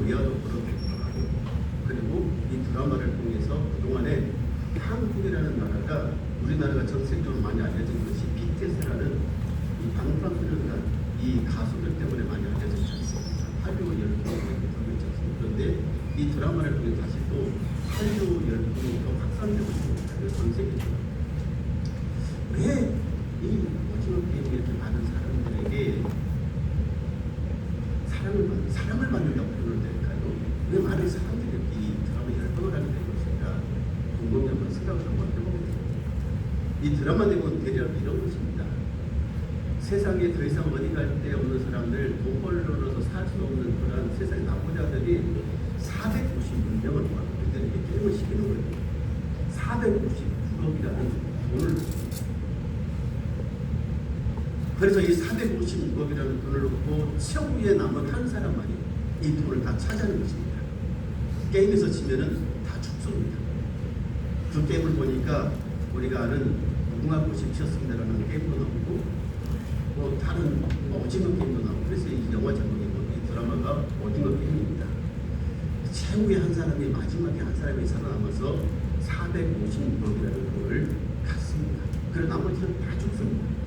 외화도 벌어들기도 하고, 그리고 이 드라마를 통해서 그동안에 한국이라는 나라가, 우리나라가 전 세계적으로 많이 알려진 것이 BTS라는 이 방탄소년단 이 가수들 때문에 많이 알려졌지 않습니까? 한류 열풍이 들고 있지 않습니까? 그런데 이 드라마를 통해 다시 또 한류 열풍이 더 확산되고 있습니다. 전 세계적으로. 왜 이 오징어 게임이 이렇게 많은 사람들에게 사랑을 받는다고 표현을 될까요? 왜 많은 사람들이 이 드라마 열풍을 하게 된 것인가? 곰곰이 한번 생각을 한번 해보게 됩니다. 이 드라마 내용은 대략 이런 것입니다. 세상에 더 이상 어디 갈 데 없는 사람들, 돈 벌러서 살 수 없는 그런 세상의 나부자들이 496명을 모아서 그들에게 게임을 시키는 거예요. 459억이라는 돈을 줬습니다. 그래서 이 456억이라는 돈을 놓고 최후에 남은 한 사람만이 이 돈을 다 차지하는 것입니다. 게임에서 지면은 다 죽습니다. 그 게임을 보니까 우리가 아는 무궁화 꽃이 피었습니다라는 게임도 나오고, 뭐 다른 오징어 게임도 나오고, 그래서 이 영화 제목이 이 드라마가 오징어 게임입니다. 최후의 한 사람이, 마지막에 한 사람이 살아남아서 456억이라는 돈을 갖습니다. 그리고 나머지는 다 죽습니다.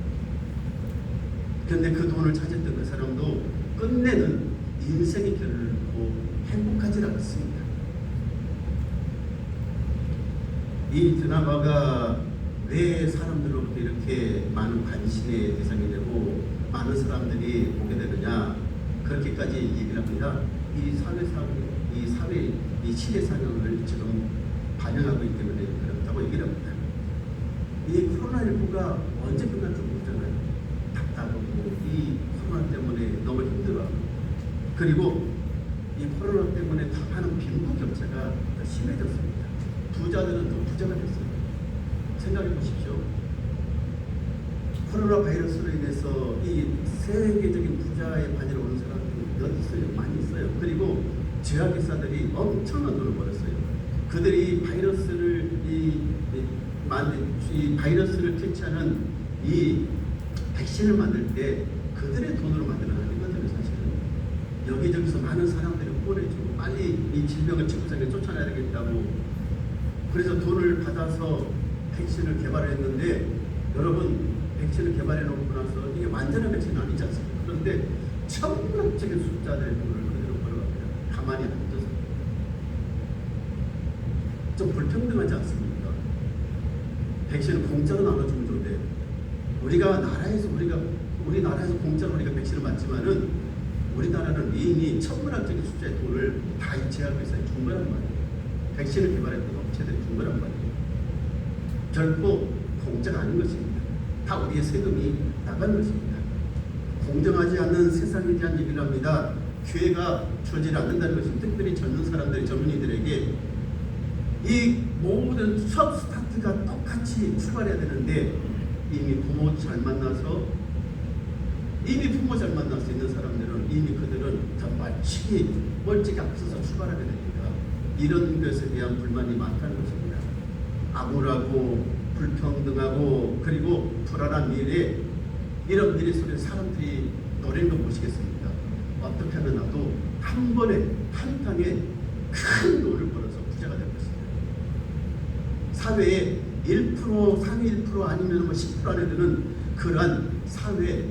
그런데 그 돈을 찾았던 그 사람도 끝내는 인생의 결을 놓고 행복하지 않습니다. 이 드라마가 왜 사람들로부터 이렇게 많은 관심의 대상이 되고 많은 사람들이 보게 되느냐, 그렇게까지 얘기를 합니다. 이 사회, 이 시대 상황을 지금 반영하고 있기 때문에 그렇다고 얘기를 합니다. 이 코로나19가 언제 끝날지 모르잖아요. 답답하고 이 코로나 때문에 너무 힘들어하고, 그리고 이 코로나 때문에 답하는 빈부격차가 더 심해졌습니다. 부자들은 더 부자가 됐어요. 생각해 보십시오. 코로나 바이러스로 인해서 이 세계적인 부자의 반열에 오는 사람들이 몇 있어요? 많이 있어요. 그리고 제약회사들이 엄청난 돈을 벌었어요. 그들이 바이러스를 이 바이러스를 퇴치하는 이 백신을 만들 때 그들의 돈으로 만드는 아니거든요. 사실은 여기저기서 많은 사람들이 후원해주고 빨리 이 질병을 지구상에 쫓아내야 되겠다고, 그래서 돈을 받아서 백신을 개발했는데, 여러분 백신을 개발해 놓고 나서 이게 완전한 백신은 아니지 않습니까? 그런데 천문학적인 숫자들의 돈을 그대로 벌어갑니다. 가만히 앉아서. 좀 불평등하지 않습니까? 백신을 공짜로 나눠주면 좋은데, 우리 나라에서 공짜로 우리가 백신을 맞지만은 우리나라는 이미 천문학적인 숫자의 돈을 다 이 제약회사에 준 거란 말이에요. 백신을 개발했던 업체들이 준 거란 말이에요. 결코 공짜가 아닌 것입니다. 다 우리의 세금이 나간 것입니다. 공정하지 않는 세상에 대한 얘기를 합니다. 기회가 주어지지 않는다는 것은 특별히 젊은 사람들이, 젊은이들에게 이 모든 수업 스타트가 똑같이 출발해야 되는데, 이미 부모 잘 만나서 있는 사람들은 이미 그들은 마치 멀찍이 앞서서 출발하게 됩니다. 이런 것에 대한 불만이 많다는 것입니다. 암울하고 불평등하고 그리고 불안한 미래, 이런 미래 속에 사람들이 노리는 거 보시겠습니까? 어떻게 하면 나도 한 번에 한 방에 큰 돈을 벌어서 부자가 될 것입니다. 사회에 1%, 상위 1% 아니면 10% 안에 드는 그러한 사회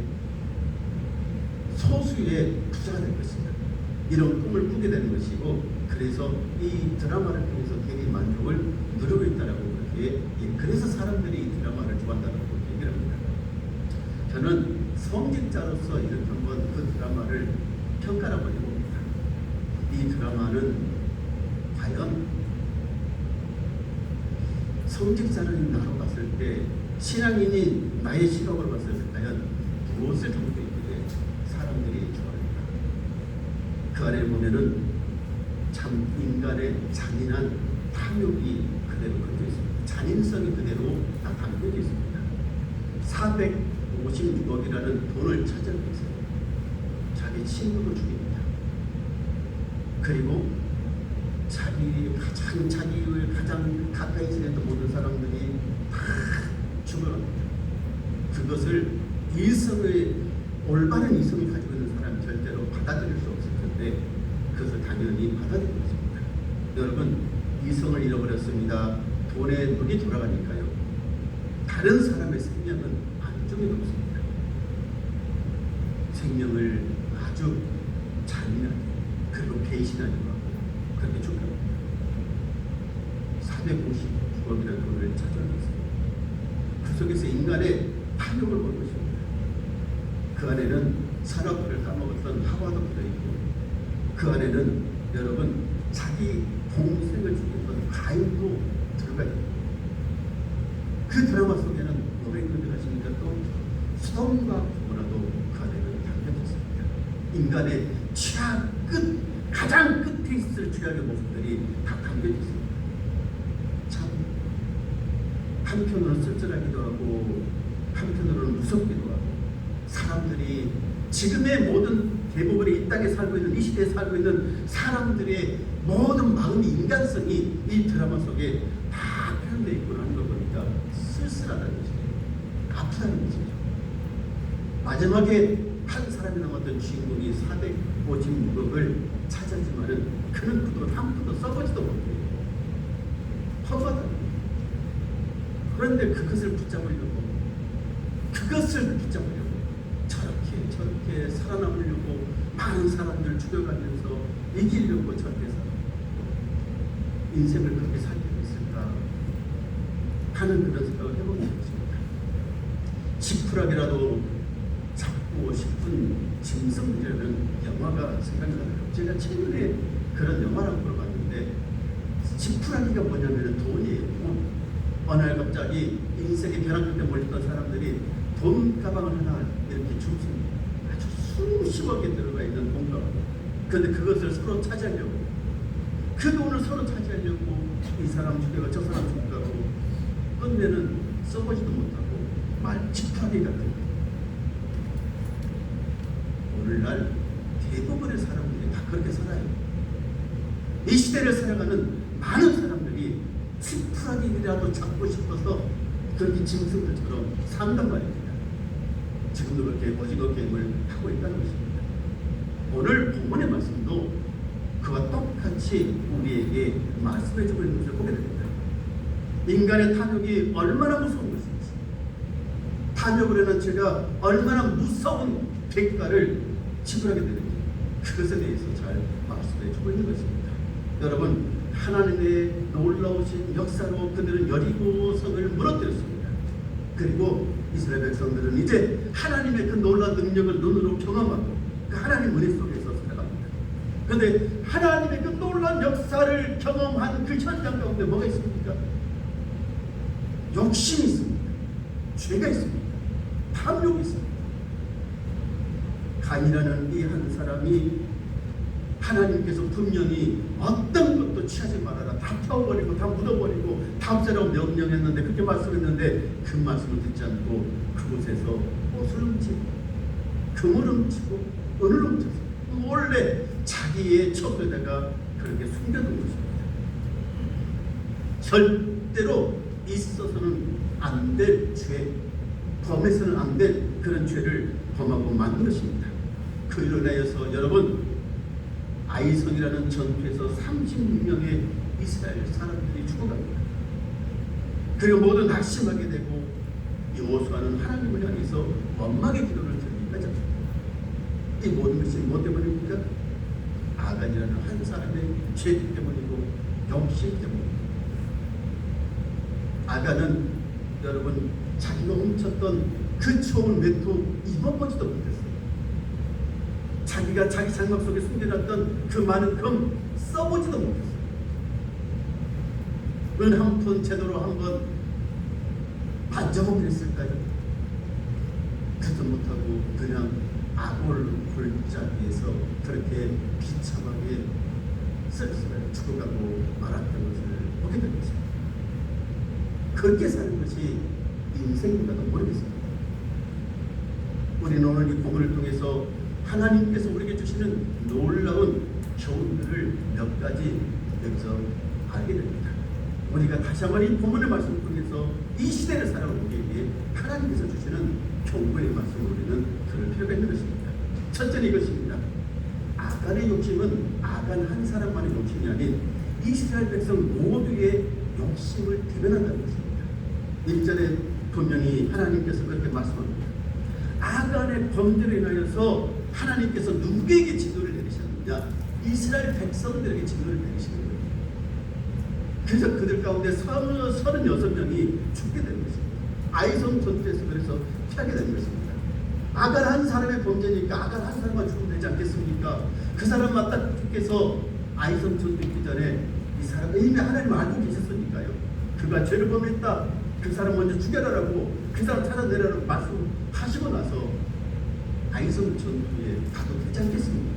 소수의 부자가 될 것입니다. 이런 꿈을 꾸게 되는 것이고, 그래서 이 드라마를 통해서 대리 만족을 누리고 있다라고 그렇게, 그래서 사람들이 이 드라마를 좋아한다고 얘기를 합니다. 저는 성직자로서 이렇게 한번 그 드라마를 평가를 한번 해봅니다. 이 드라마는 과연 성직자는 나로 봤을 때, 신앙인이 나의 시각으로 봤을 때 과연 무엇을 담고 있기에 사람들이 좋아합니다. 그 안에 보면은 참 인간의 잔인한 탐욕이 그대로 그려져 있습니다. 잔인성이 그대로 다 담겨져 있습니다. 456억이라는 돈을 찾아내기 위해서 자기 친구도 죽입니다. 그리고 자기를 가장 가까이 지냈던 모든 사람들이 다 죽어갑니다. 그것을 올바른 이성을 가지고 있는 사람이 절대로 받아들일 수 없을 텐데, 그것을 단지 당연히 받아들이는 것입니다. 여러분, 이성을 잃어버렸습니다. 돈에 눈이 돌아가니까요. 다른 사람의 생명은 안중에 놓습니다. 생명을 아주 잔인하게 그리고 배신하기도 하고 그렇게 죽여갑니다. 450억이라는 돈을 찾아냈습니다. 그 속에서 인간의 탐욕을 본 것입니다. 그 안에는 산업을 까먹었던 하와도 들어있고 그 안에는 여러분 자기 동생을 죽였던 가인도 들어가 있고 그 드라마 속에는 노래 노래하시니까 또 수동과 고모라도 그 안에는 담겨졌습니다. 인간의 최악 끝 가장 끝에 있을 죄악의 모습들이 다 담겨졌습니다. 참 한편으로는 쓸쓸하기도 하고 한편으로는 무섭기도 하고 사람들이 지금의 모든 대부분의 이 땅에 살고 있는 이 시대에 살고 있는 사람들의 모든 마음이 인간성이 이 드라마 속에 다 표현되어 있구나 하는 걸 보니까 쓸쓸하다는 것이죠. 아프다는 것이죠. 마지막에 한 사람이 남았던 주인공이 456억을 찾았지만은 그는 그 돈 한 푼도 써보지도 못해요. 허무하다. 그런데 그것을 붙잡으려고 저렇게 살아남으려고 많은 사람들 죽여가면서 이기려고 저렇게 인생을 그렇게 살게 됐을까 하는 그런 생각을 해보게 됐습니다. 지푸라기라도 잡고 싶은 짐승들이라는 영화가 생각이 나요. 제가 최근에 그런 영화를 보러 봤는데 지푸라기가 뭐냐면 돈이에요. 어느 날 갑자기 인생의 벼랑 끝에 몰렸던 사람들이 돈 가방을 하나 이렇게 줍습니다. 아주 수십억에 들어가 있는 돈 가방. 그런데 그것을 서로 차지하려고 그 돈을 서로 차지하려고 이 사람 죽여가 저 사람 죽여가고 끝내는 써보지도 못하고 말 지푸라기 같은 거. 오늘날 대부분의 사람들이 다 그렇게 살아요. 이 시대를 살아가는 많은 사람들이 지푸라기라도 잡고 싶어서 그렇게 짐승들처럼 산단 말입니다. 지금도 그렇게 오징어 게임을 하고 있다는 것입니다. 오늘 본문의 말씀도 그와 똑같이 우리에게 말씀해주고 있는 것을 보게 됩니다. 인간의 탐욕이 얼마나 무서운 것인지, 탐욕으로 인한 죄가 얼마나 무서운 대가를 지불하게 되는지 그것에 대해서 잘 말씀해주고 있는 것입니다. 여러분, 하나님의 놀라우신 역사로 그들은 여리고성을 무너뜨렸습니다. 그리고 이스라엘 백성들은 이제 하나님의 그 놀라운 능력을 눈으로 경험하고 그 하나님 은혜 속에서 살아갑니다. 그런데 하나님의 그 놀라운 역사를 경험한 그 현장 가운데 뭐가 있습니까? 욕심이 있습니다. 죄가 있습니다. 탐욕이 있습니다. 가인이라는 이 한 사람이 하나님께서 분명히 어떤 것도 취하지 말아라, 다 태워버리고 다 묻어버리고 다 없애라고 명령했는데, 그렇게 말씀했는데 그 말씀을 듣지 않고 그곳에서 옷을 훔치고 금을 훔치고 은을 훔쳐서 원래 자기의 첩에다가 그렇게 숨겨둔 것입니다. 절대로 있어서는 안 될 죄, 범해서는 안 될 그런 죄를 범하고 만든 것입니다. 그 일로 인하여서 여러분, 아이성이라는 전투에서 36명의 이스라엘 사람들이 죽어갑니다. 그리고 모두 낙심하게 되고 여호수아는 하나님을 향해서 원망의 기도를 드립니다. 이 모든 것이 뭐 때문입니까? 아간이라는 한 사람의 죄 때문이고 욕심 때문입니다. 아간은 여러분, 자기가 훔쳤던 그 좋은 외투 입어보지도 못했어요. 자기가 자기 장막 속에 숨겨놨던 그 많은 금 써보지도 못했어요. 은 한 푼 제대로 한번 반정은 했을까요? 그도 못하고 그냥 아골 골짜기에서 그렇게 비참하게 쓸쓸하게 죽어가고 말았던 것을 보게 된 것입니다. 그렇게 사는 것이 인생인가도 모르겠습니다. 우리는 오늘 이 본문을 통해서 하나님께서 우리에게 주시는 놀라운 교훈들을 몇 가지 여기서 알게 됩니다. 우리가 다시 한번 이 본문의 말씀을 통해서 이 시대를 살아가는 우리에게 하나님께서 주시는 교훈의 말씀을 우리는 들을 필요가 있는 것입니다. 첫째는 이것입니다. 아간의 욕심은 아간 한 사람만의 욕심이 아닌 이스라엘 백성 모두의 욕심을 대변한다는 것입니다. 1절에 분명히 하나님께서 그렇게 말씀합니다. 아간의 범죄로 인하여서 하나님께서 누구에게 진노를 내리셨느냐? 이스라엘 백성들에게 진노를 내리시는 거예요. 그래서 그들 가운데 36명이 죽게 되는 것입니다. 아이성 전투에서 그래서 피하게 되는 것입니다. 아간 한 사람의 범죄니까 아간 한 사람만 죽으면 되지 않겠습니까? 그 사람만 딱 죽게서 아이성 전투 있기 전에 이 사람은 이미 하나님을 알고 계셨으니까요. 그가 죄를 범했다. 그 사람 먼저 죽여라라고 그 사람 찾아내라고 말씀하시고 나서 아이성 전투에 가도 되지 않겠습니까?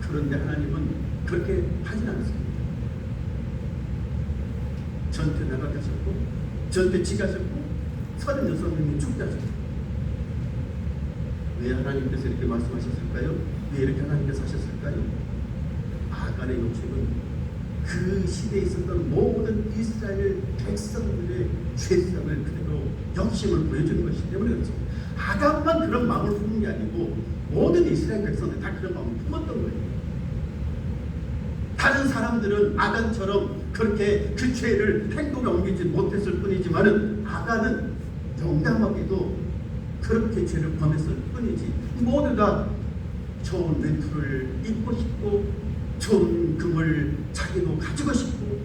그런데 하나님은 그렇게 하진 않습니다. 전투에 나가셨고 전투에 지가셨고 36명이 죽게 하셨고 왜 하나님께서 이렇게 말씀하셨을까요? 왜 이렇게 하나님께서 하셨을까요? 아간의 욕심은 그 시대에 있었던 모든 이스라엘 백성들의 죄성을 그대로 욕심을 보여주는 것이기 때문에 그렇습니다. 아간만 그런 마음을 품은 게 아니고 모든 이스라엘 백성들 다 그런 마음을 품었던 거예요. 다른 사람들은 아간처럼 그렇게 그 죄를 행동에 옮기지 못했을 뿐이지만은 아간은 용감하게도 그렇게 죄를 범했을 뿐이지 모두가 좋은 외투를 입고 싶고 좋은 금을 자기도 가지고 싶고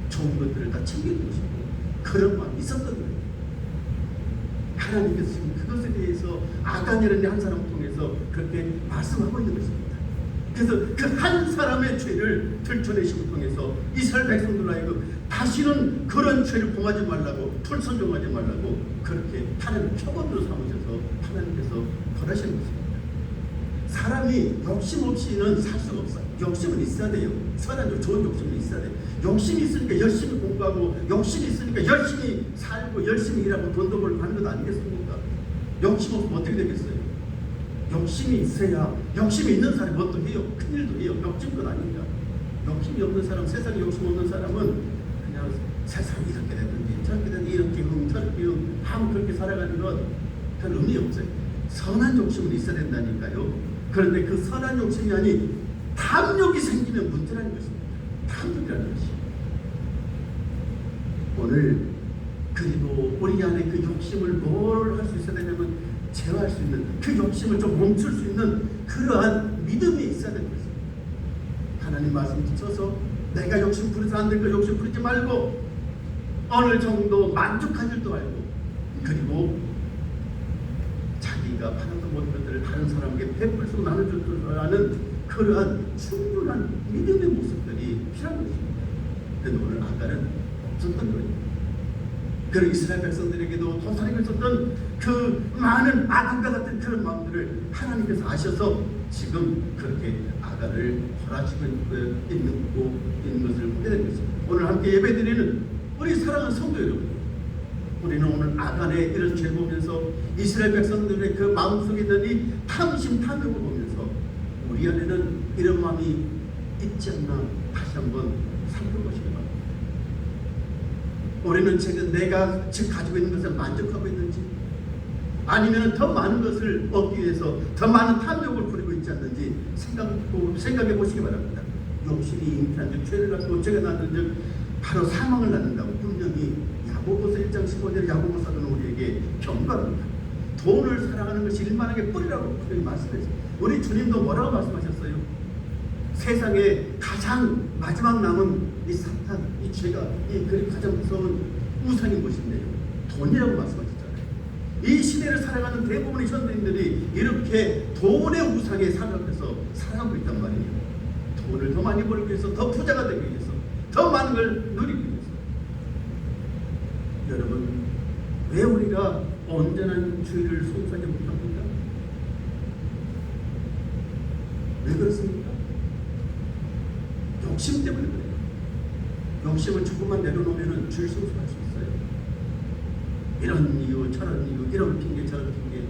좋은 것들을 다 챙기고 싶고 그런 마음이 있었던 거예요. 하나님께서 지금 그것에 대해서 아간이라는 한 사람을 통해서 그렇게 말씀하고 있는 것입니다. 그래서 그 한 사람의 죄를 들춰내심을 통해서 이스라엘 백성들 하여금 다시는 그런 죄를 범하지 말라고 불순종하지 말라고 그렇게 하나님 표본으로 삼으셔서 하나님께서 벌하시는 것입니다. 사람이 욕심 없이는 살 수가 없어요. 욕심은 있어야 돼요. 선한 좋은 욕심은 있어야 돼요. 욕심이 있으니까 열심히 공부하고 욕심이 있으니까 열심히 살고 열심히 일하고 돈도 벌고 하는 것 아니겠습니까? 욕심 없으면 어떻게 되겠어요? 욕심이 있어야 욕심이 있는 사람이 뭣도 해요. 큰일도 해요. 욕심은 아닙니다. 욕심이 없는 사람, 세상에 욕심 없는 사람은 그냥 세상이 이렇게 됐든지 저렇게 됐든지 이렇게 저렇게 하면 그렇게 살아가는 건 별 의미 없어요. 선한 욕심은 있어야 된다니까요. 그런데 그 선한 욕심이 아닌 탐욕이 생기면 문제라는 것입니다. 탐욕이라는 것이. 오늘 그리고 우리 안에 그 욕심을 뭘 할 수 있어야 되냐면 제어할 수 있는 그 욕심을 좀 멈출 수 있는 그러한 믿음이 있어야 되는 것입니다. 하나님 말씀 붙여서 내가 욕심 부려서 안 될 거 욕심 부리지 말고 어느 정도 만족한 줄도 알고 그리고 자기가 받았던 모든 것들을 다른 사람에게 베풀 수 나눠줄 줄 아는 그러한 충분한 믿음의 모습들이 필요한 것입니다. 그런데 오늘 아간은 없었던 거예요. 그런 이스라엘 백성들에게도 도사리고 있었던 그 많은 아간과 같은 그런 마음들을 하나님께서 아셔서 지금 그렇게 아간을 벌하시고 있는 것을 보게 된 것입니다. 오늘 함께 예배드리는 우리 사랑하는 성도 여러분, 우리는 오늘 아간의 이런 죄를 보면서 이스라엘 백성들의 그 마음속에 있는 이 탐심, 탐욕을 보면서 우리 안에는 이런 마음이 있지 않나 다시 한번 살펴보시기 바랍니다. 우리는 지금 내가 지금 가지고 있는 것에 만족하고 있는지 아니면 더 많은 것을 얻기 위해서 더 많은 탐욕을 부리고 있지 않는지 생각해 보시기 바랍니다. 욕심이 잉태한 즉 죄를 갖고 죄가 낳는 즉 바로 사망을 낳는다고 분명히 야고보서 1장 15절 야고보서는 우리에게 경고합니다. 돈을 사랑하는 것이 일만하게 뿌리라고 분명히 말씀했어요. 우리 주님도 뭐라고 말씀하셨어요? 세상에 가장 마지막 남은 이 사탄, 이 죄가 이 가장 무서운 우상인 것인데요. 돈이라고 말씀하셨잖아요. 이 시대를 살아가는 대부분의 현대인들이 이렇게 돈의 우상에 사로잡혀서 살아가고 있단 말이에요. 돈을 더 많이 벌기 위해서, 더 부자가 되기 위해서, 더 많은 걸 누리기 위해서. 여러분, 왜 우리가 온전한 주의를 송사하지 못합니까? 왜 그렇습니까? 욕심 때문에 그래요. 욕심을 조금만 내려놓으면 주일 송사할 수 있어요. 이런 이유, 저런 이유, 이런 핑계, 저런 핑계.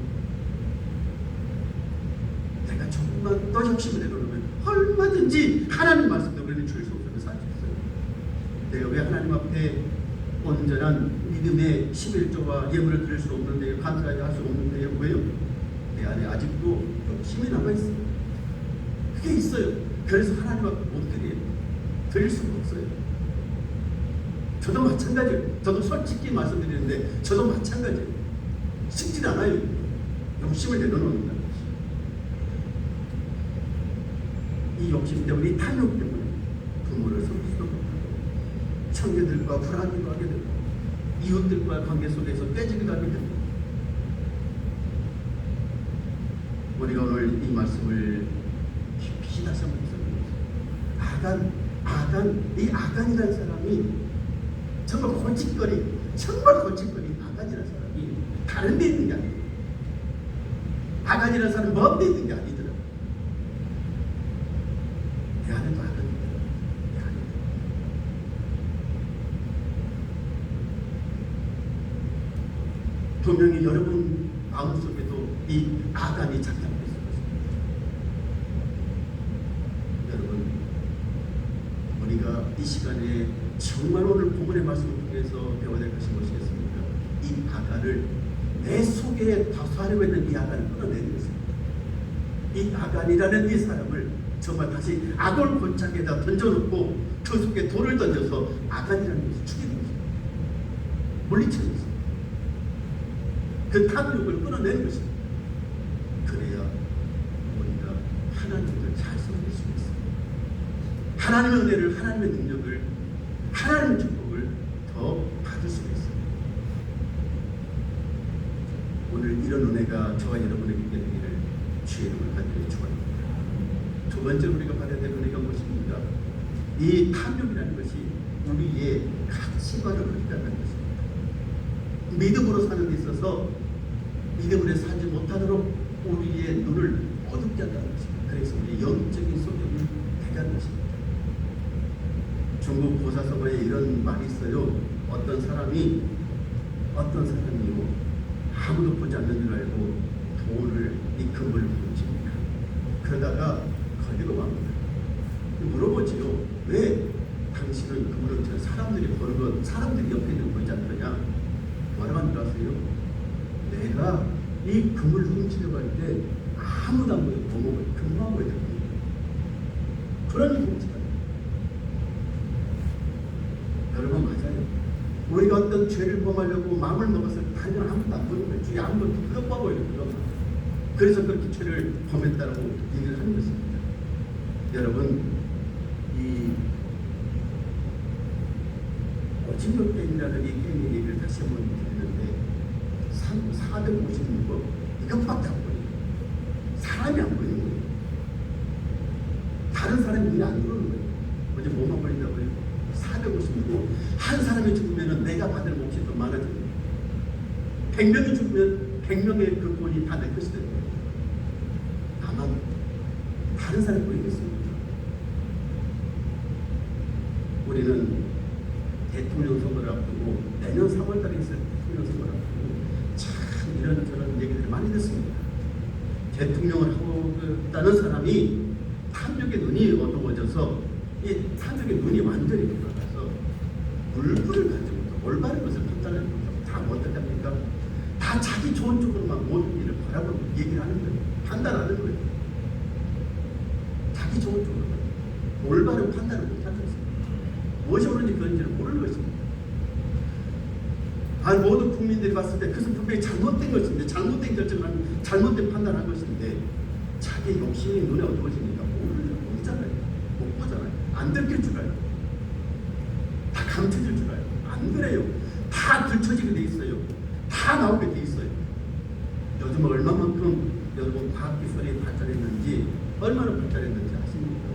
내가 조금만 더 욕심을 내려놓으면 얼마든지 하나님 말씀대로 우리는 주일 송사를 살 수 있어요. 내가 왜 하나님 앞에 온전한 믿음의 11조와 예물을 드릴 수 없는데요, 감사하지 할 수 없는데요, 왜요? 내 안에 아직도 욕심이 남아있습니다. 그게 있어요. 그래서 하나님 앞에 못 드려요. 드릴 수가 없어요. 저도 마찬가지예요. 저도 솔직히 말씀드리는데 저도 마찬가지예요. 쉽지 않아요. 욕심을 내려놓는다는 것이. 이 욕심 때문에, 이 탐욕 때문에 부모를 섬기지도 못하고 청년들과 불안하기도 하게 되고 이웃들과 관계 속에서 깨지기도 하게 됩니다. 우리가 오늘 이 말씀을 깊이 다시 한번 생각해보세요. 이 아간이라는 사람이 정말 골칫거리 아간이라는 사람이 다른 데 있는 게 아니에요. 아간이라는 사람은 먼 데 있는 게 아니더라고요. 내 안에도 아간이 있더라고요. 내 안에도. 분명히 여러분 마음속에도 이 아간이 잠잠해 있을 것입니다. 여러분, 우리가 이 시간에 정말 오늘 본문의 말씀을 통해서 배워야 될 것이 무엇이겠습니까? 이 아간을 내 속에 다수하려고 했는 이 아간을 끊어내는 것입니다. 이 아간이라는 이 사람을 정말 다시 악을 골짜기에다 던져놓고 그 속에 돌을 던져서 아간이라는 것을 죽이는 것입니다. 물리치는 것입니다. 그 탐욕을 끊어내는 것입니다. 그래야 우리가 하나님을 잘 섬길 수 있습니다. 하나님의 은혜를, 하나님의 능력을, 하나님의 축복을 더 받을 수가 있습니다. 오늘 이런 은혜가 저와 여러분에게 있게 되기를 주의 이름을 간절히 축원합니다. 두 번째로 우리가 받아야 될 은혜가 무엇입니까? 이 탐욕이라는 것이 우리의 가치관을 흐린다는 것입니다. 믿음으로 사는 데 있어서 믿음으로 살지 못하도록 우리의 눈을 어둡게 한다는 것입니다. 그래서 우리의 영적인 소경이 되게 하는 것입니다. 중국 보사서가에 이런 말이 있어요. 어떤 사람이요 아무도 보지 않는 줄 알고 돈을, 이 금을 훔칩니다. 그러다가 걸리고 맙니다. 물어보지요. 왜 당신은 금을 훔쳐? 사람들이 보는 것, 사람들이 옆에 있는 거 보이지 않느냐? 뭐라고 하는 줄 아세요? 내가 이 금을 훔치려고 할 때 아무도 안 보여. 보면 금만 보여요. 그런 훔치다. 여러분, 맞아요. 우리가 어떤 죄를 범하려고 마음을 먹었을 때 당연히 아무도 안 보는 거예요. 주위 아무도 그것 봐봐요. 그래서 그렇게 죄를 범했다고 얘기를 하는 것입니다. 여러분, 이 오징어 게임이라는 이 게임의 얘기를 다시 한번 드리는데 456번 이것밖에 안 보여요. 사람이 안 보이는 거예요. 다른 사람이 눈에 안 들어오는 거예요. 어제 뭐만 보인다고요? 456번. 한 사람이 죽으면 내가 받을 몫이 더 많아집니다. 100명이 죽으면 100명의 그 돈이 다 내 것이 되는 거예요. 다만 다른 사람이 보이겠습니까? 우리는 대통령 선거를 앞두고 내년 3월달에 있을 대통령 선거를 앞두고 참 이런저런 얘기들을 많이 듣습니다. 대통령을 하고 있다는 사람이 탐욕의 눈이 어두워져서 이 탐욕의 눈이 완전히 돌아가서 물불을 가지고 올바른 것을 판단하지 못하고 다 어떻게 합니까? 다 자기 좋은 쪽으로만 모든 일을 바라보고 얘기를 하는 거예요. 판단하는 거예요. 자기 좋은 쪽으로만 올바른 판단을 못하는 것입니다. 무엇이 옳은지 그런지를 모르는 것입니다. 모든 국민들이 봤을 때 그것은 분명히 잘못된 것인데, 잘못된 결정을 하는, 잘못된 판단을 한 것인데 자기 욕심이 눈에 어두워지니까 모르잖아요. 못 보잖아요. 안 들킬 줄 알아요. 다 감춰질 줄 알아요. 안 그래요. 다 들춰지게 돼 있어요. 다 나오게 돼 있어요. 요즘 얼마만큼 여러분 과학기술이 발달했는지, 얼마나 발달했는지 아십니까?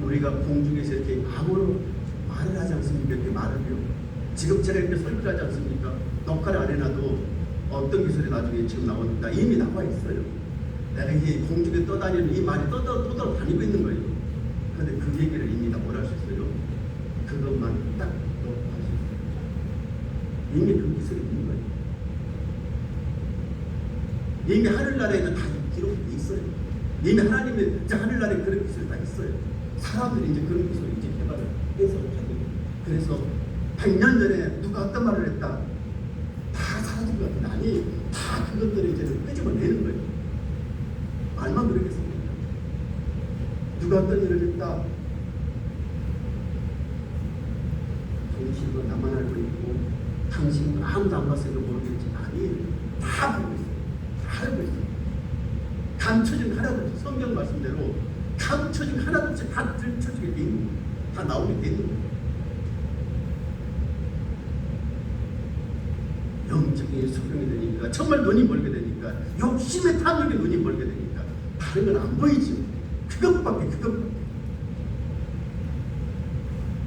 우리가 공중에서 이렇게 아무런 말을 하지 않습니까? 이렇게 말을요. 지금 제가 이렇게 설교를 하지 않습니까? 녹화를 안 해놔도 어떤 기술이 나중에 지금 나옵니다. 이미 나와 있어요. 내가 이게 공중에 떠다니는 이 말이 떠다니고 있는 거예요. 그런데 그 얘기를 이미 다 뭘 할 수 있어요? 그것만 딱 녹화할 수 있어요. 이미 그 기술이 있는 거예요. 이미 하늘나라에는 다 기록돼 있어요. 이미 하나님의 하늘나라에 그런 기술이 다 있어요. 사람들이 이제 그런 기술을 이제 개발을 해서 하거든요. 그래서 100년 전에 누가 어떤 말을 했다, 다 사라진 것 같은데, 아니, 다 그것들을 이제 끄집어내는 거예요. 말만 그러겠습니까? 누가 어떤 일을 했다. 당신은 나만 알고 있고 당신은 아무도 안 봤으니까 모르겠지. 아니, 다 알고 있어요. 다 알고 있어요. 감춰진 하나도 없이 성경 말씀대로 감춰진 하나도 없이 다 들춰지게 돼 있는 거예요. 다 나오게 돼 있는 거예요. 영적인 소경이 되니까 정말 눈이 멀게 되니까 욕심의 탐욕에 눈이 멀게 되니까 다른 건 안 보이죠. 그것밖에.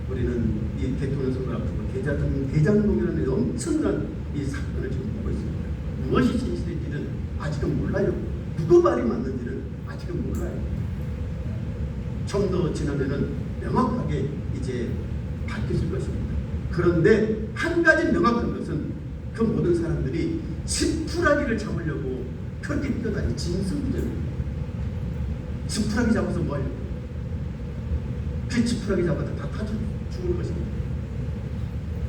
우리는 이 대통령 선거를 앞두고 대장동이라는 엄청난 이 사건을 지금 보고 있습니다. 무엇이 진실인지는 아직은 몰라요. 누구 말이 맞는지는 아직은 몰라요. 좀 더 지나면은 명확하게 이제 밝혀질 것입니다. 그런데 한 가지 명확한 것은 그 모든 사람들이 지푸라기를 잡으려고 그렇게 뛰어다니 진승부전입니다. 지푸라기 잡아서 뭐 하려고? 그 지푸라기 잡아서 다 죽을 것입니다.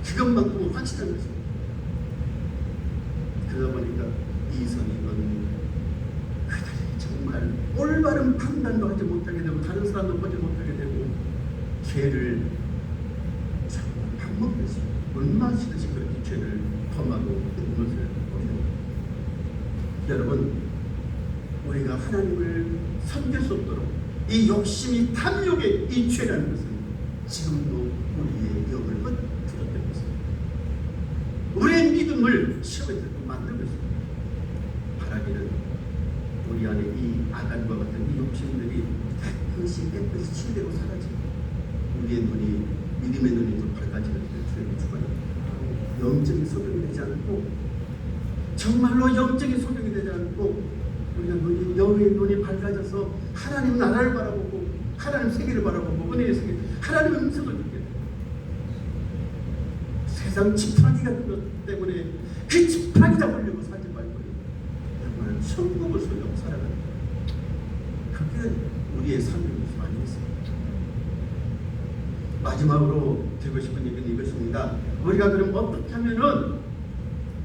그것만큼은 확실한 것입니다. 그러다 보니까 이선이건 그들이 정말 올바른 판단도 하지 못하게 되고 다른 사람도 보지 못하게 되고 죄를 정말 밥 먹듯이 물 마시듯이 그렇게 죄를 범하고 있는 것을 보게 됩니다. 여러분, 우리가 하나님을 섬길 수 없도록 이 욕심이 탐욕의 이 죄라는 것은 지금도 우리의 영을 흐트러뜨리고 있습니다. 우리의 믿음을 시험에 들고 만들고 있습니다. 바라기는 우리 안에 이 아간과 같은 이 욕심들이 깨끗이 치유되고 사라지고 우리의 눈이 믿음의 눈이 좀 밝아지는 주님을 축원합니다. 영적인 소경이 되지 않고 정말로 영적인 소경이 되지 않고 우리가 영의 눈이 밝아져서 하나님 나라를 바라보고 하나님 세계를 바라보고 은혜의 세계 하나님의 음성을 듣게 돼요. 세상 지푸라기 같은 것 때문에 그 지푸라기 잡으려고 살지 말고 정말 천국을 소유하고 살아가는 거예요. 그게 우리의 삶의 모습 아니겠습니까? 마지막으로 드리고 싶은 얘기는 이것입니다. 우리가 그럼 어떻게 하면은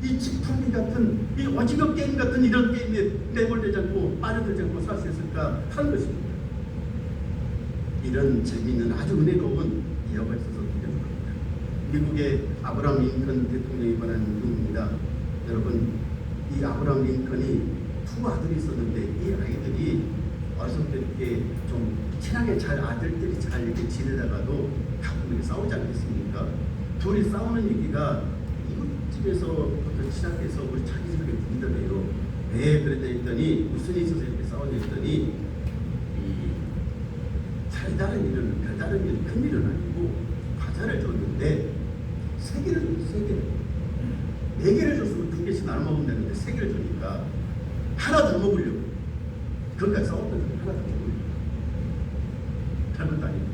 이 지푸라기 같은 이 오징어 게임 같은 이런 게임에 내몰되지 않고 빠져들지 않고 살 수 있을까 하는 것입니다. 이런 재미있는 아주 은혜로운 예화가 있어서 드려줍니다. 미국의 아브라함 링컨 대통령에 관한 내용입니다. 여러분, 이 아브라함 링컨이 두 아들이 있었는데 이 아이들이 어렸을 때 이렇게 좀 친하게 잘 아들들이 잘 이렇게 지내다가도 가끔 이렇게 싸우지 않겠습니까? 둘이 싸우는 얘기가 이웃집에서부터 시작해서 우리 자기 집에 분들이에요. 왜 그랬다 했더니 무슨 일이 있어서 이렇게 싸우냐 했더니 별다른 일은 큰 일은 아니고 과자를 줬는데 3개를 줬어. 3개를 4개를 줬으면 2개씩 나눠 먹으면 되는데 3개를 주니까 하나 더 먹으려고 그것까지 싸웠거든요. 하나 더 먹으려고 잘못도 아니고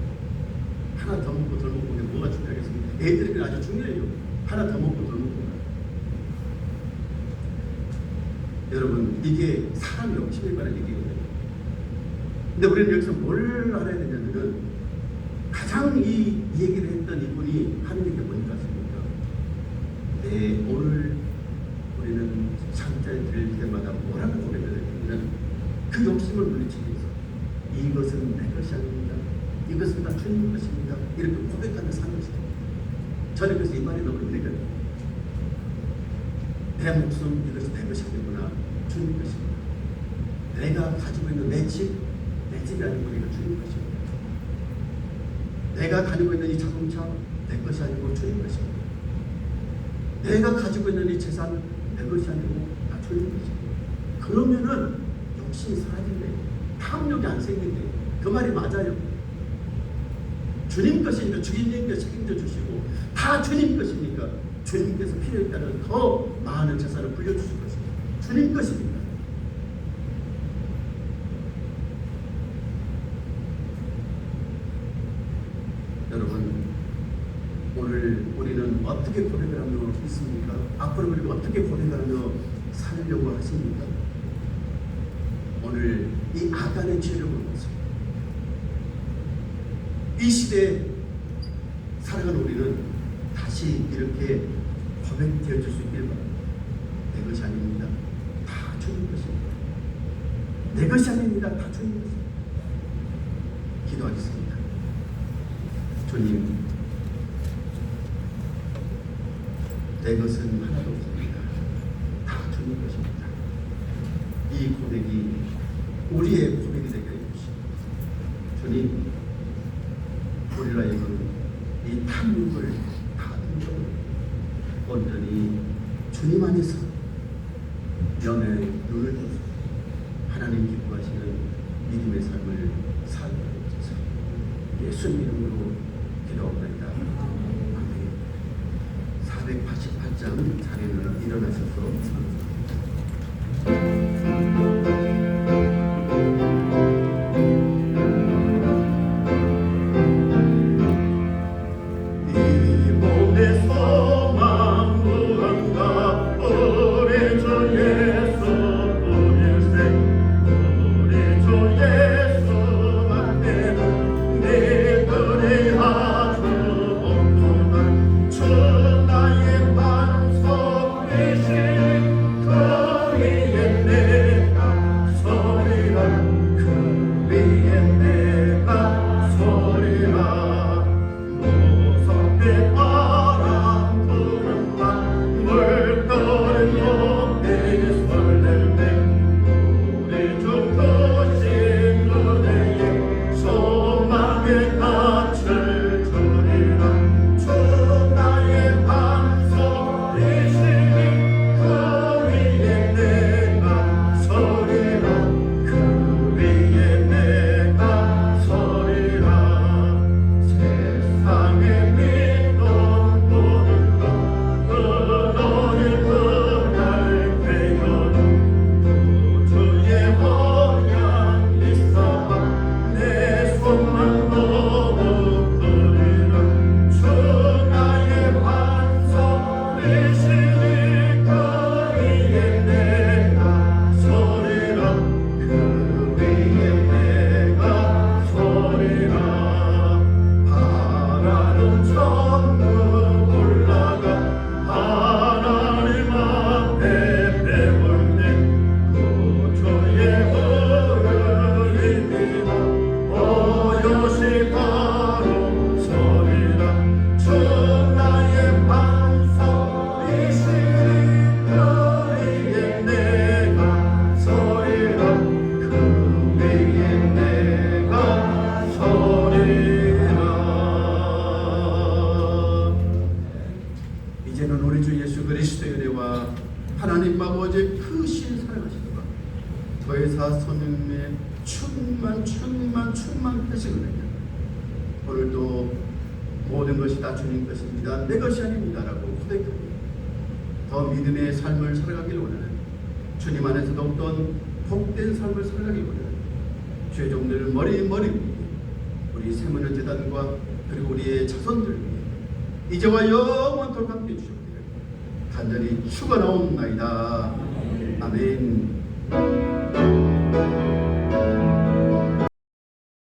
하나 더 먹고 덜 먹고 뭐가 중요하겠습니까? 애들에게는 아주 중요해요. 하나 더 먹고 덜 먹고 여러분, 이게 사람 욕심에 관한 얘기거든요. 근데 우리는 여기서 뭘 알아야 되냐면은 가장 이 얘기를 했던 이분이 하는 얘기가 뭔지 아십니까? 오늘 우리는 창자에 들릴 때마다 뭐라고 고백을 했냐면 그 욕심을 물리치기 위해서 이것은 내 것이 아닙니다. 이것은 다 주님 것입니다. 이렇게 고백하며 사는 것이다. 저는 그래서 이 말이 너무 은혜가 돼요. 내 목숨 이것이 내 것이 아니구나. 주님 것입니다. 내가 가지고 있는 내 집이 아니고 이거 주님 것입니다. 내가 다니고 있는 이 자동차 내 것이 아니고 주님 것입니다. 내가 가지고 있는 이 재산 내 것이 아니고 다 주님 것입니다. 그러면은 욕심이 사라진대요. 탐욕이 안 생긴대요. 그 말이 맞아요. 주님 것이니까 주님께 책임져 주시고 다 주님 것이니까 주님께서 필요에 따른 더 많은 재산을 불려주실 것입니다. 주님 것입니다. 여러분, 오늘 우리는 어떻게 고백을 하며 있습니까? 앞으로 우리가 어떻게 고백을 하며 살려고 하십니까? 오늘 이 아간의 죄를 보면서 이 시대에 살아가는 우리는 다시 이렇게 고백되어 줄 수 있길 바랍니다. 내 것이 아닙니다. 다 주님 것입니다. 내 것이 아닙니다. 다 주님 것입니다. 기도하겠습니다. 주님, 내 것은 하나도 없습니다. 다 주님 것입니다. 이 고백이 우리의 고백이 되게 해주시고, 주님, 우리를 하여금 이 탐욕을 다 등져버리고 온전히 주님 안에서 영의 눈을 떠서 하나님 기뻐하시는 믿음의 삶을 살게 해주소서. 예수님 이름으로 기도합니다. 아멘. 488장 자리는 일어나셔서 이제는 우리 주 예수 그리스도의 은혜와 하나님 아버지의 크신 사랑하시도록 더해사 성령의 충만하신 은혜가 오늘도 모든 것이 다 주님 것입니다. 내 것이 아닙니다라고 고백하고 더 믿음의 삶을 살아가길 원하는, 주님 안에서 더욱더 복된 삶을 살아가길 원하는 죄종들 머리 위에 우리 세문의 제단과 그리고 우리의 자손들 위해 이제와 영원토록 함께 주시옵기를 간절히 축원하옵나이다. 아멘.